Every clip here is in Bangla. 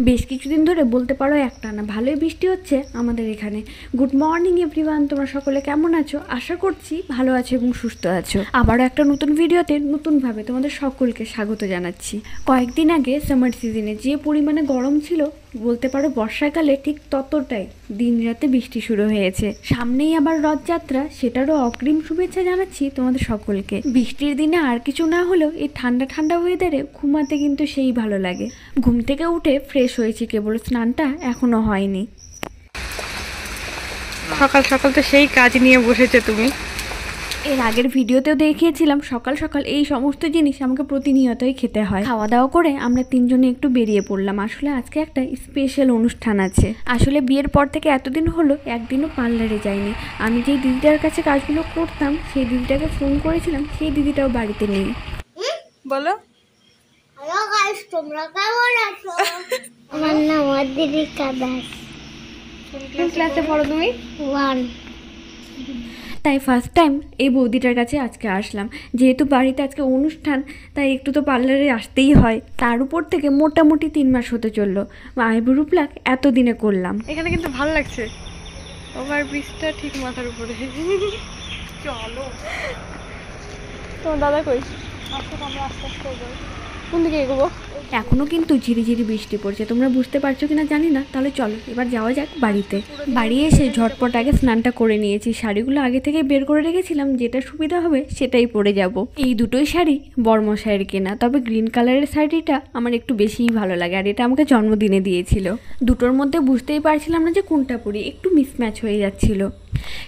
বেশ কিছুদিন ধরে বলতে পারো একটানা ভালোই বৃষ্টি হচ্ছে আমাদের এখানে। গুড মর্নিং এভরিওয়ান, তোমরা সকলে কেমন আছো? আশা করছি ভালো আছো এবং সুস্থ আছো। আবারও একটা নতুন ভিডিওতে নতুনভাবে তোমাদের সকলকে স্বাগত জানাচ্ছি। কয়েকদিন আগে সামার সিজনে যে পরিমাণে গরম ছিল, বলতে পারো বর্ষাকালে ঠিক ততটাই দিন রাতে বৃষ্টি শুরু হয়েছে। সামনেই আবার রথযাত্রা, সেটারও অগ্রিম শুভেচ্ছা জানাচ্ছি তোমাদের সকলকে। বৃষ্টির দিনে আর কিছু না হলেও এই ঠান্ডা ঠান্ডা ওয়েদারে ঘুমাতে কিন্তু সেই ভালো লাগে। ঘুম থেকে উঠে ফ্রেশ হয়েছি, কেবল স্নানটা এখনো হয়নি। সকাল সকাল তো সেই কাজ নিয়ে বসেছে তুমি। এর আগের ভিডিওতেও দেখিয়েছিলাম সকাল সকাল এই সমস্ত জিনিস আমাকে প্রতিনিয়তই খেতে হয়। খাওয়া দাওয়া করে আমরা তিনজনে একটু বেরিয়ে পড়লাম। আসলে আজকে একটা স্পেশাল অনুষ্ঠান আছে। আসলে বিয়ের পর থেকে এতদিন হলো একদিনও পার্লারে যাইনি। আমি যেই দিদিটার কাছে কাজগুলো করতাম সেই দিদিটাকে ফোন করেছিলাম, সেই দিদিটাও বাড়িতে নেই। বলো। হ্যালো গাইস, তোমরা কেমন আছো? আমার নাম অদ্রিকা দাস। কোন ক্লাসে পড়ো তুমি? 1। তাই ফার্স্ট টাইম এই বৌদিটার কাছে আজকে আসলাম। যেহেতু বাড়িতে আজকে অনুষ্ঠান, তাই একটু তো পার্লারে আসতেই হয়। তার উপর থেকে মোটামুটি 3 মাস হতে চললো আইব্রো প্লাক এতদিনে করলাম। এখানে কিন্তু ভালো লাগছে, ওভার ব্রিজটা ঠিক মাথার উপরে। চলো। তোমার দাদা কই? আমরা আস্তে আস্তে যাই। কোন দিকে এগোবো? এখনো কিন্তু ঝিরিঝিরি বৃষ্টি পড়ছে, তোমরা বুঝতে পারছো কিনা জানি না। তাহলে চলো এবার যাওয়া যাক বাড়িতে। বাড়ি এসে ঝটপট আগে স্নানটা করে নিয়েছি। শাড়িগুলো আগে থেকে বের করে রেখেছিলাম, যেটা সুবিধা হবে সেটাই পরে যাব। এই দুটোই শাড়ি বর্মশাইয়ের কেনা, তবে গ্রিন কালারের শাড়িটা আমার একটু বেশিই ভালো লাগে, আর এটা আমাকে জন্মদিনে দিয়েছিল। দুটোর মধ্যে বুঝতেই পারছিলাম না যে কোনটা পরি, একটু মিসম্যাচ হয়ে যাচ্ছিল।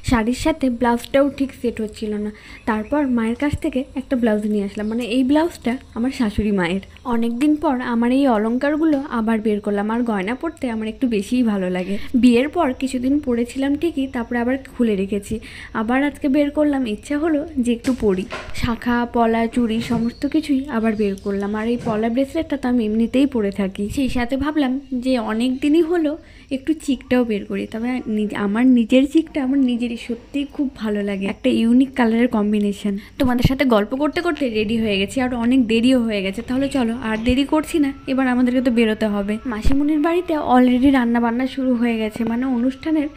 শাড়ির সাথে ব্লাউজটাও ঠিক সেট হচ্ছিল না। তারপর মায়ের কাছ থেকে একটা ব্লাউজ নিয়ে আসলাম, মানে এই ব্লাউজটা আমার শাশুড়ি মায়ের। অনেক দিন পর আমার এই অলংকারগুলো আবার বের করলাম, আর গয়না পরতে আমার একটু বেশিই ভালো লাগে। বিয়ের পর কিছুদিন পরেছিলাম ঠিকই, তারপরে আবার খুলে রেখেছি। আবার আজকে বের করলাম, ইচ্ছা হলো যে একটু পরি। শাখা পলা চুড়ি সমস্ত কিছুই আবার বের করলাম। আর এই পলা ব্রেসলেটটা তো আমি এমনিতেই পরে থাকি, সেই সাথে ভাবলাম যে অনেক দিনই হলো একটু চিকটাও বের করি। তবে আমার নিজের চিকটা আমার নিজেরই সত্যিই খুব ভালো লাগে, একটা ইউনিক কালারের কম্বিনেশন। তোমাদের সাথে গল্প করতে করতে রেডি হয়ে গেছি, আর অনেক দেরিও হয়ে গেছে। তাহলে চলো আর দেরি করছি না, এবার আমাদেরকে তো বেরোতে হবে। মাসিমণির বাড়িতে অলরেডি রান্না বান্না শুরু হয়ে গেছে, মানে অনুষ্ঠানের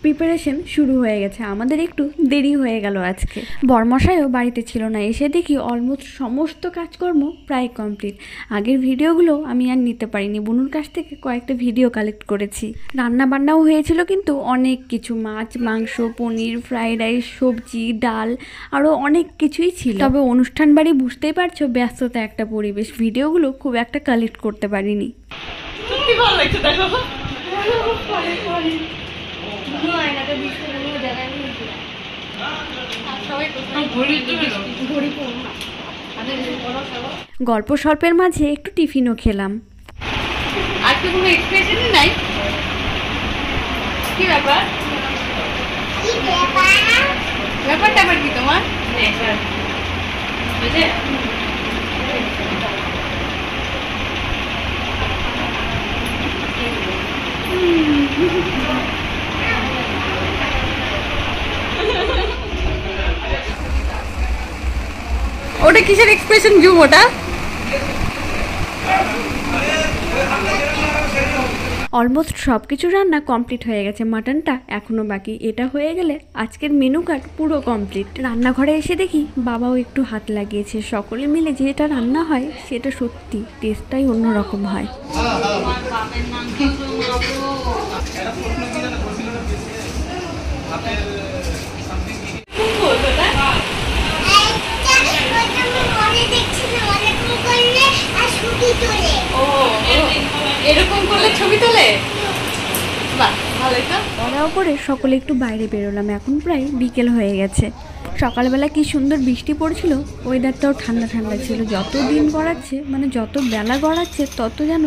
প্রিপারেশন শুরু হয়ে গেছে। আমাদের একটু দেরি হয়ে গেল আজকে। বরমশাইও বাড়িতে ছিল না, এসে দেখি অলমোস্ট সমস্ত কাজকর্ম প্রায় কমপ্লিট। আগের ভিডিওগুলো আমি আর নিতে পারিনি, বুনুর কাছ থেকে কয়েকটা ভিডিও কালেক্ট করেছি। রান্না বান্নাও হয়েছিল কিন্তু অনেক কিছু, মাছ মাংস পনির ফ্রাইড রাইস সবজি ডাল আরও অনেক কিছুই ছিল। তবে অনুষ্ঠান বাড়ি বুঝতেই পারছো ব্যস্ততা একটা পরিবেশ, ভিডিওগুলো খুব একটা কালেক্ট করতে পারিনি। সত্যি ভালো লাগছে, দেখো। গল্প স্বল্পের মাঝে একটু টিফিনও খেলাম। আর তো কোনো এক্সপ্রেশনই নাই। কি ব্যাপার? ব্যাপারটা আবার কি তোমার? বুঝলে? ওটা কিসের এক্সপ্রেশন জুম ওটা? অলমোস্ট সব কিছু রান্না কমপ্লিট হয়ে গেছে, মাটনটা এখনও বাকি। এটা হয়ে গেলে আজকের মেনু কার্ড পুরো কমপ্লিট। রান্নাঘরে এসে দেখি বাবাও একটু হাত লাগিয়েছে। সকলে মিলে যেটা রান্না হয় সেটা সত্যি টেস্টটাই অন্যরকম হয়। এরকম করলে ছবি তোলে। বাহ, ভালোই তো। খাওয়া করে সকলে একটু বাইরে বেরোলাম। এখন প্রায় বিকেল হয়ে গেছে। সকালবেলা কি সুন্দর বৃষ্টি পড়ছিল, ওয়েদারটাও ঠান্ডা ঠান্ডা ছিল। যত দিন গড়াচ্ছে, মানে যত বেলা গড়াচ্ছে তত যেন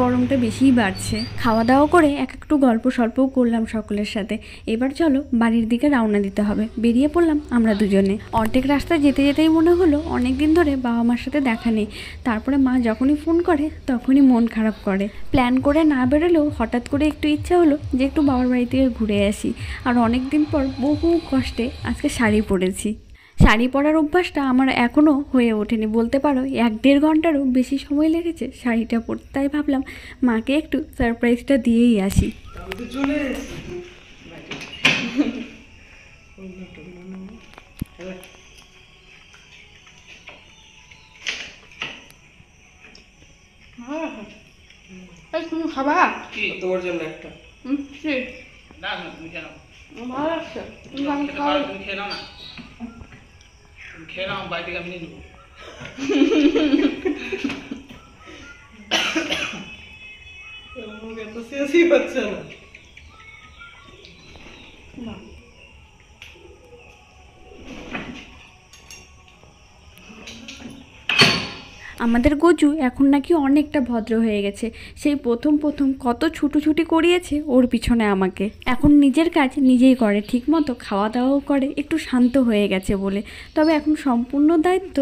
গরমটা বেশিই বাড়ছে। খাওয়া দাওয়া করে একটু গল্প স্বল্পও করলাম সকলের সাথে। এবার চলো বাড়ির দিকে রওনা দিতে হবে। বেরিয়ে পড়লাম আমরা দুজনে। অর্ধেক রাস্তা যেতে যেতেই মনে হলো অনেক দিন ধরে বাবা মার সাথে দেখা নেই। তারপরে মা যখনই ফোন করে তখনই মন খারাপ করে। প্ল্যান করে না বেরোলেও হঠাৎ করে একটু ইচ্ছা হলো যে একটু বাবার বাড়ি থেকে ঘুরে আসি। আর অনেক দিন পর বহু কষ্টে আজকে শাড়ি পরেছি। শাড়ি পরার অভ্যাসটা আমার এখনও হয়ে ওঠেনি, বলতে পারো 1-1.5 ঘন্টারও বেশি সময় লেগেছে শাড়িটা পরতে। তাই ভাবলাম মাকে একটু সারপ্রাইজটা দিয়েই আসি। তুমি খাবা? তোমার জন্য একটা। না তুমি কেন? ভালো লাগছে। তুমি খেয়ে নাও না, তুমি খেয়ে নাও, বাড়ি থেকে আমি নিয়ে নেবো। এত শেষই হচ্ছে না। আমাদের গজু এখন নাকি অনেকটা ভদ্র হয়ে গেছে। সেই প্রথম কত ছুটোছুটি করিয়েছে ওর পিছনে আমাকে। এখন নিজের কাজ নিজেই করে, ঠিকমতো খাওয়া দাওয়াও করে, একটু শান্ত হয়ে গেছে বলে। তবে এখন সম্পূর্ণ দায়িত্ব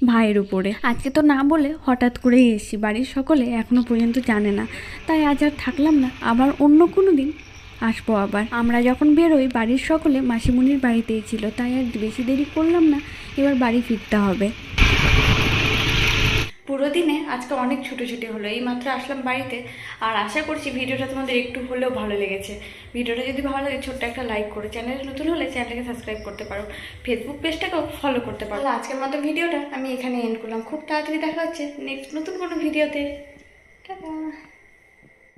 ভাইয়ের উপরে। আজকে তো না বলে হঠাৎ করেই এসেছি, বাড়ির সকলে এখনও পর্যন্ত জানে না। তাই আজ আর থাকলাম না, আবার অন্য কোনো দিন আসবো আবার। আমরা যখন বেরোই বাড়ির সকলে মাসিমণির বাড়িতেই ছিল, তাই আর বেশি দেরি করলাম না, এবার বাড়ি ফিরতে হবে। পুরো দিনে আজকে অনেক ছুটোছুটি হলো, এই মাত্র আসলাম বাড়িতে। আর আশা করছি ভিডিওটা তোমাদের একটু হলেও ভালো লেগেছে। ভিডিওটা যদি ভালো লাগে ছোট্ট একটা লাইক করে, চ্যানেলে নতুন হলে চ্যানেলটাকে সাবস্ক্রাইব করতে পারো, ফেসবুক পেজটাকেও ফলো করতে পারো। আজকের মতো ভিডিওটা আমি এখানে এন্ড করলাম। খুব তাড়াতাড়ি দেখা হচ্ছে নেক্সট নতুন কোনো ভিডিওতে। টাটা।